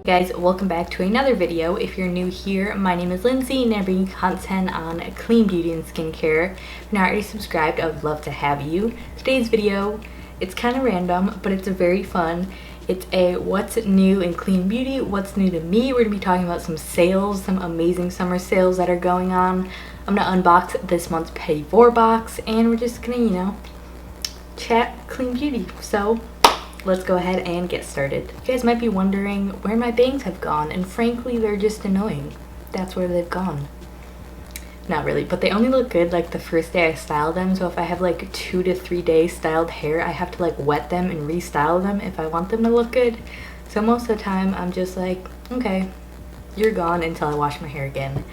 Guys, welcome back to another video. If you're new here, my name is Lindsay and I bring you content on clean beauty and skincare. If you're not already subscribed, I would love to have you. Today's video, it's kind of random, but it's very fun. It's a what's new in clean beauty, what's new to me. We're going to be talking about some sales, some amazing summer sales that are going on. I'm going to unbox this month's Petit Vour box and we're just going to, chat clean beauty. So let's go ahead and get started. You guys might be wondering where my bangs have gone, and frankly, they're just annoying. That's where they've gone. Not really, but they only look good like the first day I style them, so if I have like 2 to 3 days styled hair, I have to like wet them and restyle them if I want them to look good. So most of the time, I'm just like, okay, you're gone until I wash my hair again.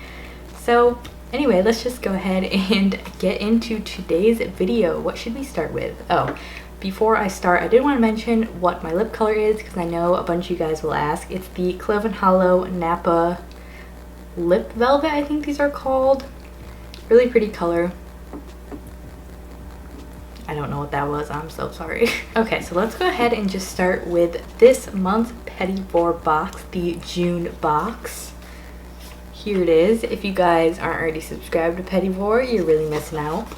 So anyway, let's just go ahead and get into today's video. What should we start with? Before I start, I did want to mention what my lip color is because I know a bunch of you guys will ask. It's the Clove & Hollow Napa Lip Velvet, I think these are called. Really pretty color. I don't know what that was, I'm so sorry. Okay, so let's go ahead and just start with this month's Petit Vour box, the June box. Here it is. If you guys aren't already subscribed to Petit Vour, you're really missing out.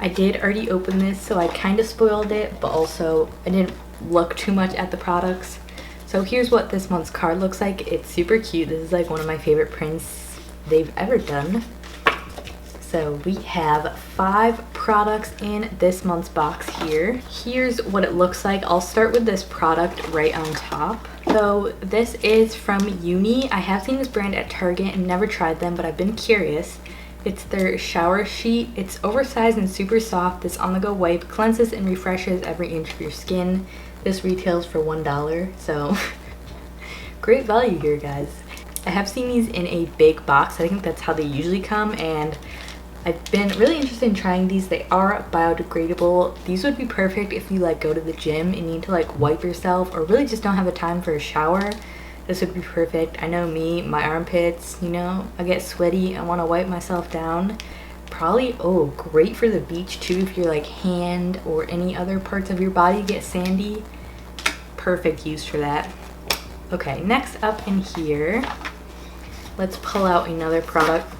I did already open this, so I kind of spoiled it, but also I didn't look too much at the products. So here's what this month's card looks like. It's super cute. This is like one of my favorite prints they've ever done. So we have 5 products in this month's box here. Here's what it looks like. I'll start with this product right on top. So this is from Uni. I have seen this brand at Target and never tried them, but I've been curious. It's their shower sheet. It's oversized and super soft. This on-the-go wipe cleanses and refreshes every inch of your skin. This retails for $1, so great value here, guys. I have seen these in a big box. I think that's how they usually come, and I've been really interested in trying these. They are biodegradable. These would be perfect if you go to the gym and need to wipe yourself, or really just don't have the time for a shower. This would be perfect. I know me, my armpits, I get sweaty. I want to wipe myself down. Probably, great for the beach too if your hand or any other parts of your body get sandy. Perfect use for that. Okay, next up in here, let's pull out another product.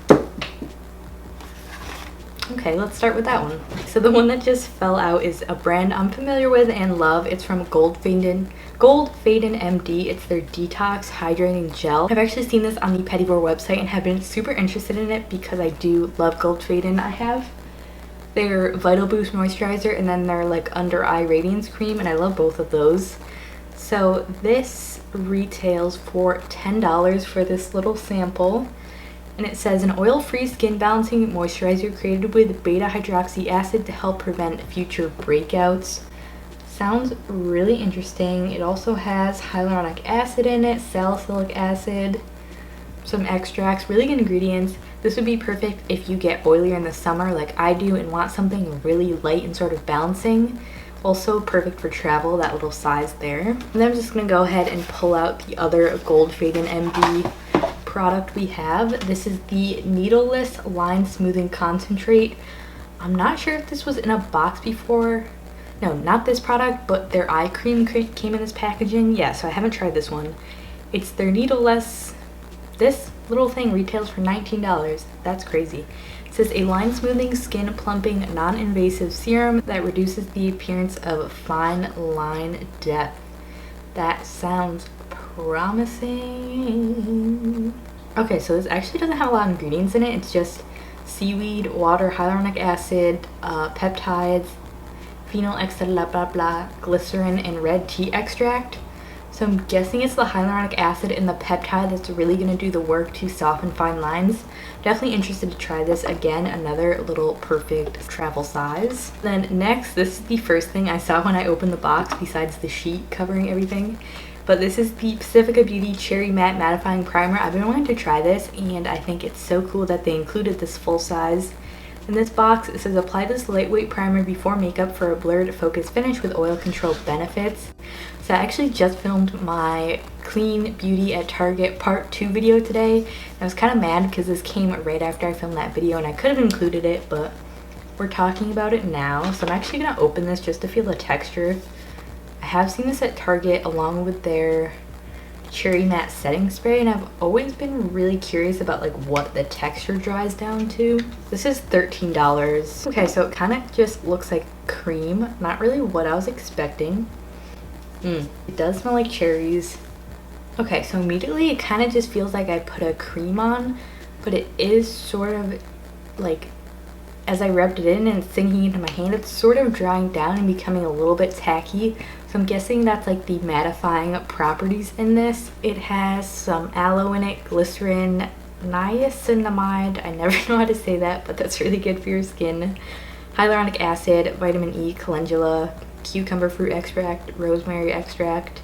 Okay, let's start with that one. So the one that just fell out is a brand I'm familiar with and love. It's from Goldfaden MD. It's their Detox Hydrating Gel. I've actually seen this on the Petit Vour website and have been super interested in it because I do love Goldfaden. I have their Vital Boost Moisturizer and then their Under Eye Radiance Cream, and I love both of those. So this retails for $10 for this little sample. And it says an oil-free skin balancing moisturizer created with beta-hydroxy acid to help prevent future breakouts. Sounds really interesting. It also has hyaluronic acid in it, salicylic acid, some extracts, really good ingredients. This would be perfect if you get oilier in the summer like I do and want something really light and sort of balancing. Also perfect for travel, that little size there. And then I'm just going to go ahead and pull out the other Goldfaden MD product we have. This is the Needleless Line Smoothing Concentrate. I'm not sure if this was in a box before. No, not this product, but their eye cream came in this packaging. Yeah, so I haven't tried this one. It's their Needleless. This little thing retails for $19. That's crazy. It says a line smoothing, skin plumping, non-invasive serum that reduces the appearance of fine line depth. That sounds promising. Okay, so this actually doesn't have a lot of ingredients in it. It's just seaweed, water, hyaluronic acid, peptides, phenol extract, blah blah blah, glycerin, and red tea extract. So I'm guessing it's the hyaluronic acid and the peptide that's really going to do the work to soften fine lines. Definitely interested to try this. Again, another little perfect travel size. Then next, this is the first thing I saw when I opened the box besides the sheet covering everything. But this is the Pacifica Beauty Cherry Matte Mattifying Primer. I've been wanting to try this, and I think it's so cool that they included this full size. In this box, it says apply this lightweight primer before makeup for a blurred focus finish with oil control benefits. So I actually just filmed my Clean Beauty at Target Part 2 video today. I was kind of mad because this came right after I filmed that video and I could have included it, but we're talking about it now. So I'm actually going to open this just to feel the texture. I have seen this at Target along with their cherry matte setting spray, and I've always been really curious about like what the texture dries down to. This is $13. Okay, so it kind of just looks like cream. Not really what I was expecting. It does smell like cherries. Okay, so immediately it kind of just feels like I put a cream on, but it is sort of like, as I rubbed it in and it's sinking into my hand, it's sort of drying down and becoming a little bit tacky. So I'm guessing that's like the mattifying properties in this. It has some aloe in it, glycerin, niacinamide, I never know how to say that, but that's really good for your skin, hyaluronic acid, vitamin E, calendula, cucumber fruit extract, rosemary extract,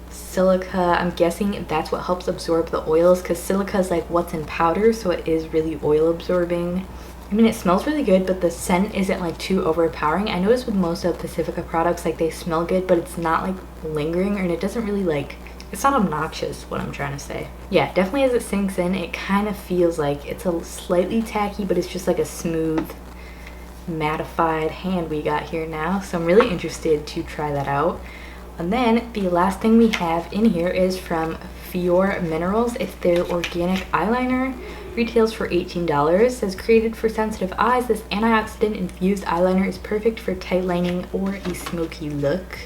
silica. I'm guessing that's what helps absorb the oils, because silica is like what's in powder, so it is really oil absorbing. I mean, it smells really good, but the scent isn't like too overpowering. I notice with most of Pacifica products, like they smell good, but it's not like lingering, and it doesn't really like, it's not obnoxious, what I'm trying to say. Yeah, definitely as it sinks in, it kind of feels like it's a slightly tacky, but it's just like a smooth, mattified hand we got here now. So I'm really interested to try that out. And then the last thing we have in here is from Fior Minerals. It's their organic eyeliner. Retails for $18. It says created for sensitive eyes, this antioxidant infused eyeliner is perfect for tight lining or a smoky look.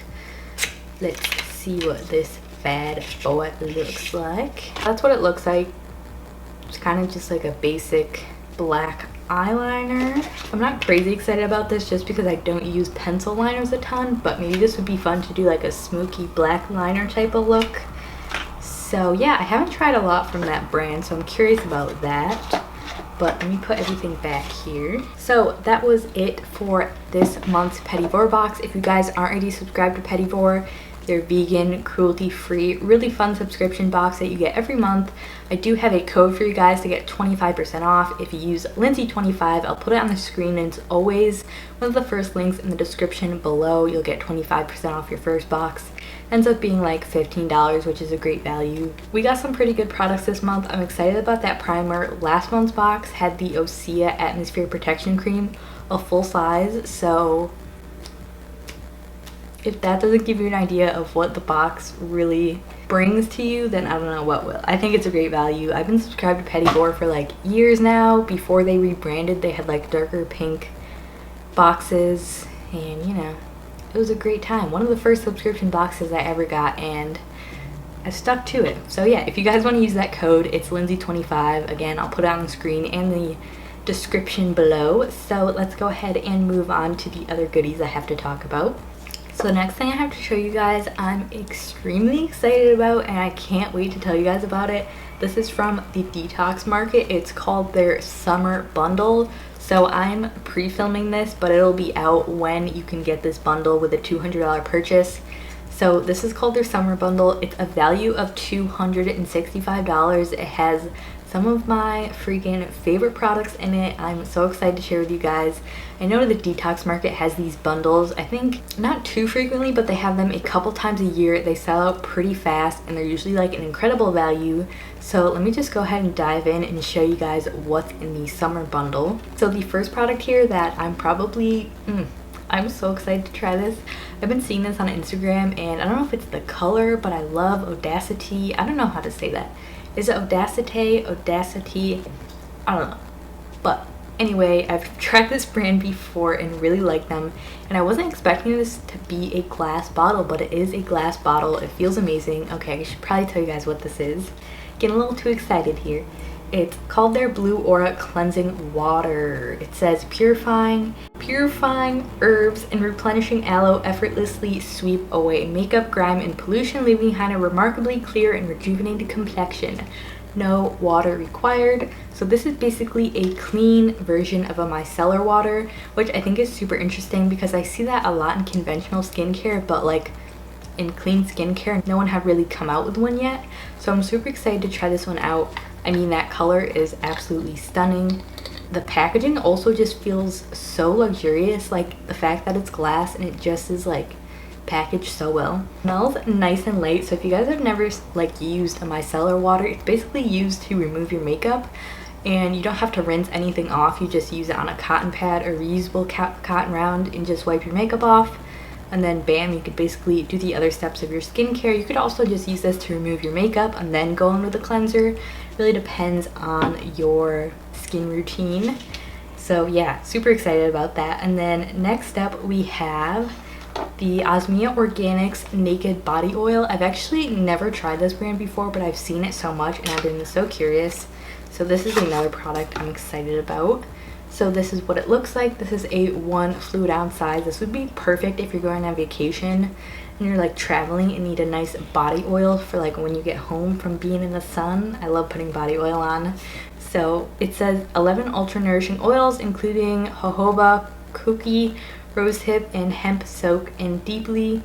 Let's see what this bad boy looks like. That's what it looks like. It's kind of just like a basic black eyeliner. I'm not crazy excited about this just because I don't use pencil liners a ton, but maybe this would be fun to do like a smoky black liner type of look. So yeah, I haven't tried a lot from that brand, so I'm curious about that. But let me put everything back here. So that was it for this month's Petit Vour box. If you guys aren't already subscribed to Petit Vour, they're vegan, cruelty-free, really fun subscription box that you get every month. I do have a code for you guys to get 25% off if you use Lindsay25. I'll put it on the screen, and it's always one of the first links in the description below. You'll get 25% off your first box. Ends up being like $15, which is a great value. We got some pretty good products this month. I'm excited about that primer. Last month's box had the Osea Atmosphere Protection Cream, a full size, so if that doesn't give you an idea of what the box really brings to you, then I don't know what will. I think it's a great value. I've been subscribed to Petit Vour for like years now. Before they rebranded, they had like darker pink boxes, and you know, it was a great time. One of the first subscription boxes I ever got, and I stuck to it. So yeah, if you guys want to use that code, it's Lindsay25. Again, I'll put it on the screen and the description below. So let's go ahead and move on to the other goodies I have to talk about. So the next thing I have to show you guys, I'm extremely excited about, and I can't wait to tell you guys about it. This is from the Detox Market. It's called their Summer Bundle. So I'm pre-filming this, but it'll be out when you can get this bundle with a $200 purchase. So this is called their Summer Bundle. It's a value of $265. It has some of my freaking favorite products in it. I'm so excited to share with you guys. I know the Detox Market has these bundles, I think not too frequently, but they have them a couple times a year. They sell out pretty fast, and they're usually like an incredible value. So let me just go ahead and dive in and show you guys what's in the Summer Bundle. So the first product here that I'm probably, I'm so excited to try this. I've been seeing this on Instagram, and I don't know if it's the color, but I love Audacity. I don't know how to say that. Is it Audacity? I don't know. But anyway, I've tried this brand before and really like them. And I wasn't expecting this to be a glass bottle, but it is a glass bottle. It feels amazing. Okay, I should probably tell you guys what this is. Getting a little too excited here. It's called their Blue Aura Cleansing Water. It says purifying herbs and replenishing aloe effortlessly sweep away makeup, grime, and pollution, leaving behind a remarkably clear and rejuvenated complexion. No water required. So this is basically a clean version of a micellar water, which I think is super interesting because I see that a lot in conventional skincare, but like in clean skincare, no one had really come out with one yet. So I'm super excited to try this one out. I mean, that color is absolutely stunning. The packaging also just feels so luxurious, like the fact that it's glass and it just is like packaged so well. It smells nice and light. So if you guys have never like used a micellar water, it's basically used to remove your makeup, and you don't have to rinse anything off. You just use it on a cotton pad or reusable cotton round and just wipe your makeup off. and then bam, you could basically do the other steps of your skincare. You could also just use this to remove your makeup and then go in with a cleanser. Really depends on your skin routine. So yeah, super excited about that. And then next up we have the Osmia Organics Naked Body Oil. I've actually never tried this brand before, but I've seen it so much and I've been so curious. So this is another product I'm excited about. So this is what it looks like. This is a 1 fluid ounce size. This would be perfect if you're going on vacation and you're like traveling and need a nice body oil for like when you get home from being in the sun. I love putting body oil on. So it says 11 ultra nourishing oils, including jojoba, cookie, rosehip, and hemp. Soak in deeply.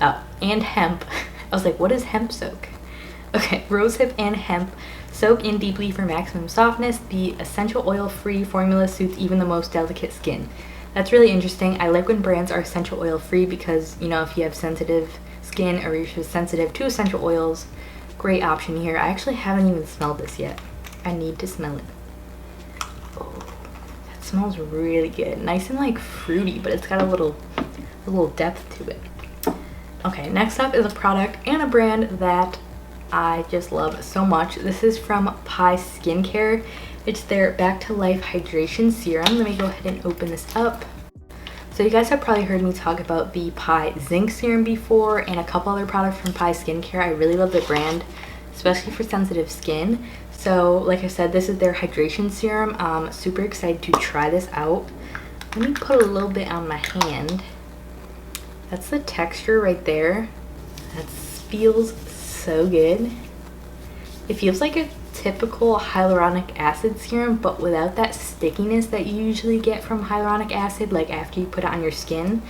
Oh, and hemp. I was like, what is hemp soak? Okay, rosehip and hemp. Soak in deeply for maximum softness. The essential oil-free formula suits even the most delicate skin. That's really interesting. I like when brands are essential oil free because, you know, if you have sensitive skin or you're sensitive to essential oils, great option here. I actually haven't even smelled this yet. I need to smell it. Oh, that smells really good. Nice and like fruity, but it's got a little depth to it. Okay, next up is a product and a brand that I just love so much. This is from Pi Skincare. It's their Back to Life Hydration Serum. Let me go ahead and open this up. So you guys have probably heard me talk about the Pi Zinc Serum before and a couple other products from Pi Skincare. I really love the brand, especially for sensitive skin. So like I said, this is their hydration serum. I'm super excited to try this out. Let me put a little bit on my hand. That's the texture right there. That feels so good. It feels like a typical hyaluronic acid serum, but without that stickiness that you usually get from hyaluronic acid, like after you put it on your skin.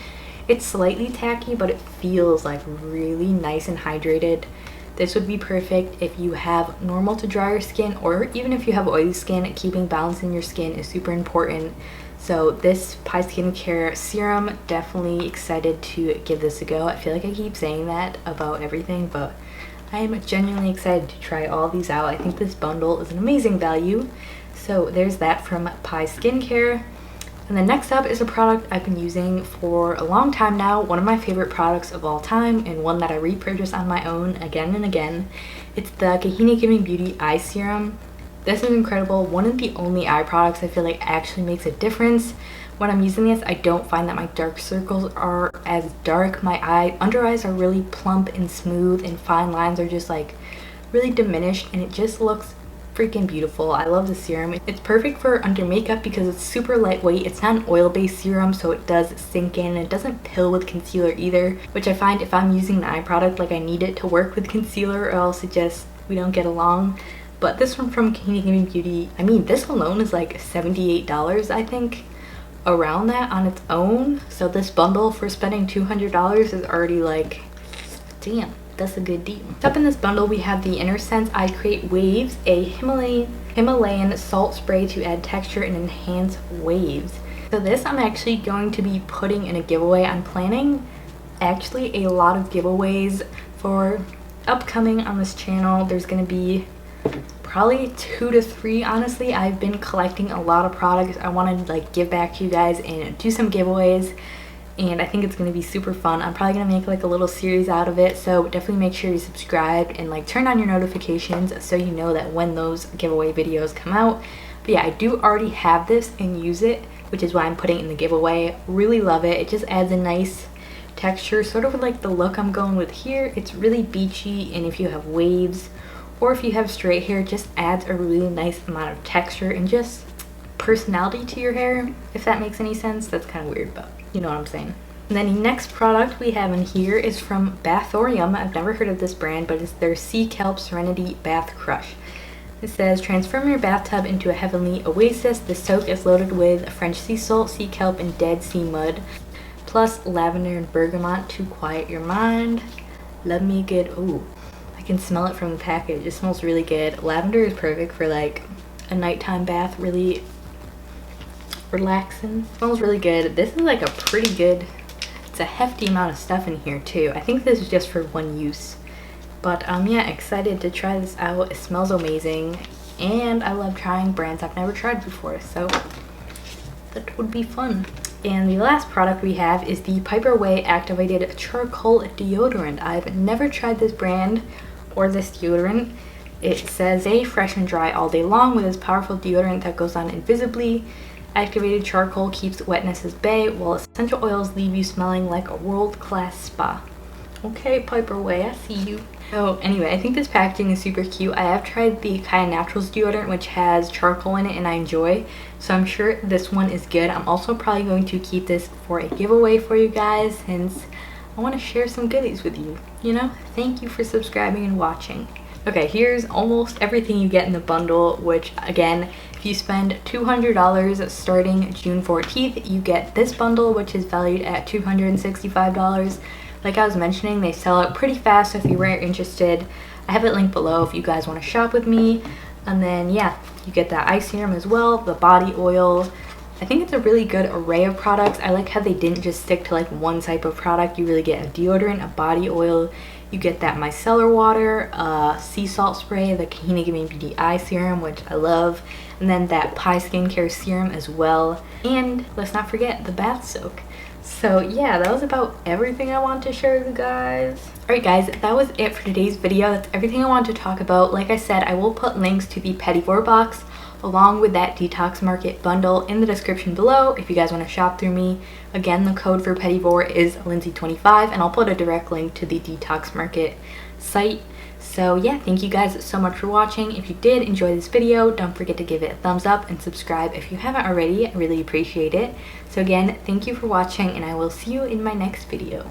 It's slightly tacky, but it feels like really nice and hydrated. This would be perfect if you have normal to drier skin, or even if you have oily skin. Keeping balance in your skin is super important. So this Pi Skincare serum, definitely excited to give this a go. I feel like I keep saying that about everything, but I am genuinely excited to try all these out. I think this bundle is an amazing value. So there's that from Pi Skincare. And then next up is a product I've been using for a long time now, one of my favorite products of all time, and one that I repurchase on my own again and again. It's the Kahini Giving Beauty Eye Serum. This is incredible. One of the only eye products I feel like actually makes a difference. When I'm using this, I don't find that my dark circles are as dark. My under eyes are really plump and smooth, and fine lines are just like really diminished, and it just looks freaking beautiful. I love the serum. It's perfect for under makeup because it's super lightweight. It's not an oil-based serum, so it does sink in. It doesn't pill with concealer either, which I find if I'm using an eye product, like I need it to work with concealer or else we don't get along. But this one from Kahini Giving Beauty, I mean, this alone is like $78, I think, around that on its own. So this bundle for spending $200 is already like, damn. That's a good deal. Up in this bundle, we have the Inner Sense Eye Create Waves, a Himalayan salt spray to add texture and enhance waves. So this I'm actually going to be putting in a giveaway. I'm planning actually a lot of giveaways for upcoming on this channel. There's going to be probably 2 to 3, honestly. I've been collecting a lot of products. I want to like give back to you guys and do some giveaways. And I think it's going to be super fun. I'm probably going to make like a little series out of it. So definitely make sure you subscribe and like turn on your notifications so you know that when those giveaway videos come out. But yeah, I do already have this and use it, which is why I'm putting it in the giveaway. Really love it. It just adds a nice texture, sort of like the look I'm going with here. It's really beachy, and if you have waves or if you have straight hair, it just adds a really nice amount of texture and just personality to your hair, if that makes any sense. That's kind of weird, but you know what I'm saying. And then the next product we have in here is from Bathorium. I've never heard of this brand, but it's their Sea Kelp Serenity Bath Crush. It says, transform your bathtub into a heavenly oasis. The soak is loaded with French sea salt, sea kelp, and Dead Sea mud, plus lavender and bergamot to quiet your mind. Love me a good, ooh, I can smell it from the package. It smells really good. Lavender is perfect for like a nighttime bath, really relaxing. Smells really good. This is like a pretty good, it's a hefty amount of stuff in here too. I think this is just for one use, but yeah, excited to try this out. It smells amazing, and I love trying brands I've never tried before, so that would be fun. And the last product we have is the Piper Way Activated Charcoal Deodorant. I've never tried this brand or this deodorant. It says stay fresh and dry all day long with this powerful deodorant that goes on invisibly. Activated charcoal keeps wetness at bay, while essential oils leave you smelling like a world-class spa. Okay, Piper Way, I see you. So anyway, I think this packaging is super cute. I have tried the Kaya Naturals deodorant, which has charcoal in it, and I enjoy. So I'm sure this one is good. I'm also probably going to keep this for a giveaway for you guys, since I want to share some goodies with you. You know, thank you for subscribing and watching. Okay, here's almost everything you get in the bundle, which again, if you spend $200 starting June 14th, you get this bundle, which is valued at $265. Like I was mentioning, they sell out pretty fast, so if you were interested, I have it linked below if you guys want to shop with me. And then yeah, you get that eye serum as well, the body oil. I think it's a really good array of products. I like how they didn't just stick to like one type of product. You really get a deodorant, a body oil, you get that micellar water, sea salt spray, the Kahina Gimme Beauty eye serum, which I love, and then that Pie skincare serum as well. And let's not forget the bath soak. So yeah, that was about everything I wanted to share with you guys. Alright guys, that was it for today's video. That's everything I wanted to talk about. Like I said, I will put links to the Petit Vour box along with that Detox Market bundle in the description below if you guys want to shop through me. Again, the code for Petit Vour is Lindsay25, and I'll put a direct link to the Detox Market site. So yeah, thank you guys so much for watching. If you did enjoy this video, don't forget to give it a thumbs up and subscribe if you haven't already. I really appreciate it. So again, thank you for watching, and I will see you in my next video.